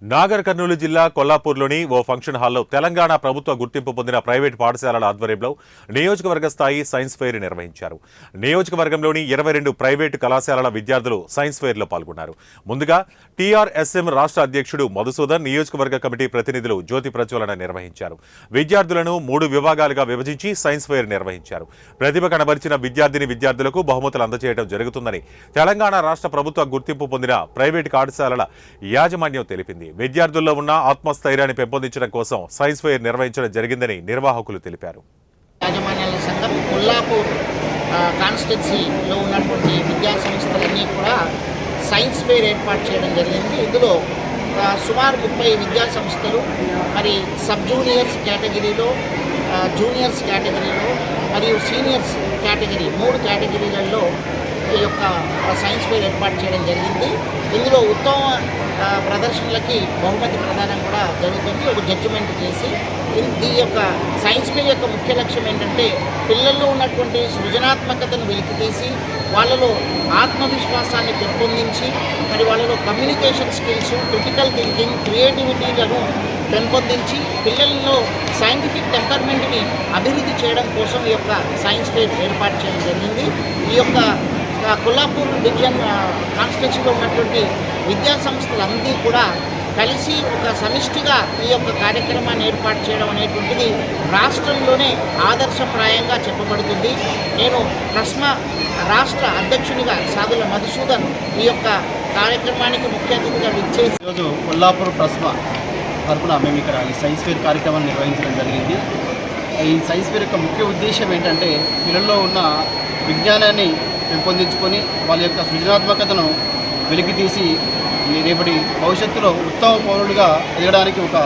నాగర్ కర్నూలు జిల్లా కొల్లాపూర్లోని ఓ ఫంక్షన్ హాల్లో తెలంగాణ ప్రభుత్వ గుర్తింపు పొందిన ప్రైవేట్ పాఠశాలల ఆధ్వర్యంలో నియోజకవర్గ స్థాయి సైన్స్ ఫెయిర్ నిర్వహించారు. నియోజకవర్గంలోని 22 ప్రైవేటు కళాశాలల విద్యార్థులు సైన్స్ ఫెయిర్లో పాల్గొన్నారు. ముందుగా టీఆర్ఎస్ఎం రాష్ట్ర అధ్యక్షుడు మధుసూదన్, నియోజకవర్గ కమిటీ ప్రతినిధులు జ్యోతి ప్రజ్వలన నిర్వహించారు. విద్యార్థులను 3 విభాగాలుగా విభజించి సైన్స్ ఫెయిర్ నిర్వహించారు. ప్రతిభ కనబరిచిన విద్యార్థులకు బహుమతులు అందజేయడం జరుగుతుందని తెలంగాణ రాష్ట్ర ప్రభుత్వ గుర్తింపు పొందిన ప్రైవేటు పాఠశాలల యాజమాన్యం తెలిపింది. విద్యార్థుల్లో ఉన్న ఆత్మస్థైర్యాన్ని పెంపొందించడం కోసం సైన్స్ ఫెయిర్ నిర్వహించడం జరిగిందని నిర్వాహకులు తెలిపారు. యాజమాన్యాల సంఘం కొల్లాపూర్ కాన్స్టిట్యున్సీలో ఉన్నటువంటి విద్యా సంస్థలన్నీ కూడా సైన్స్ ఫెయిర్ ఏర్పాటు చేయడం జరిగింది. ఇందులో సుమారు 30 విద్యా సంస్థలు మరి సబ్ జూనియర్స్ కేటగిరీలో, జూనియర్స్ కేటగిరీలో మరియు సీనియర్స్ కేటగిరీ 3 కేటగిరీలలో ఈ యొక్క సైన్స్ ఫెయిర్ ఏర్పాటు చేయడం జరిగింది. ఇందులో ఉత్తమ ప్రదర్శనలకి బహుమతి ప్రదానం కూడా జరుగుతుంది. ఒక జడ్జిమెంట్ చేసి ఈ యొక్క సైన్స్ ఫెయిర్ యొక్క ముఖ్య లక్ష్యం ఏంటంటే పిల్లల్లో ఉన్నటువంటి సృజనాత్మకతను వెలికితీసి వాళ్ళలో ఆత్మవిశ్వాసాన్ని పెంపొందించి మరి వాళ్ళలో కమ్యూనికేషన్ స్కిల్స్, క్రిటికల్ థింకింగ్, క్రియేటివిటీలను పెంపొందించి పిల్లల్లో సైంటిఫిక్ టెంపర్మెంట్ని అభివృద్ధి చేయడం కోసం ఈ యొక్క సైన్స్ ఫెయిర్ ఏర్పాటు చేయడం జరిగింది. ఈ యొక్క కొల్లాపూర్ డివిజన్ కాన్స్టిట్యున్సీలో ఉన్నటువంటి విద్యా సంస్థలన్నీ కూడా కలిసి ఒక సమిష్టిగా ఈ యొక్క కార్యక్రమాన్ని ఏర్పాటు చేయడం అనేటువంటిది రాష్ట్రంలోనే ఆదర్శప్రాయంగా చెప్పబడుతుంది. నేను ట్రస్మా రాష్ట్ర అధ్యక్షునిగా సాదుల మధుసూదన్ ఈ యొక్క కార్యక్రమానికి ముఖ్య అతిథిగా విచ్చేసి ఈరోజు కొల్లాపూర్ ట్రస్మా తరఫున మేము ఇక్కడ ఈ సైన్స్ ఫెయిర్ కార్యక్రమాన్ని నిర్వహించడం జరిగింది. ఈ సైన్స్ ఫెయిర్ యొక్క ముఖ్య ఉద్దేశం ఏంటంటే పిల్లల్లో ఉన్న విజ్ఞానాన్ని పెంపొందించుకొని వాళ్ళ యొక్క సృజనాత్మకతను వెలికితీసి రేపటి భవిష్యత్తులో ఉత్తమ పౌరులుగా ఎదగడానికి ఒక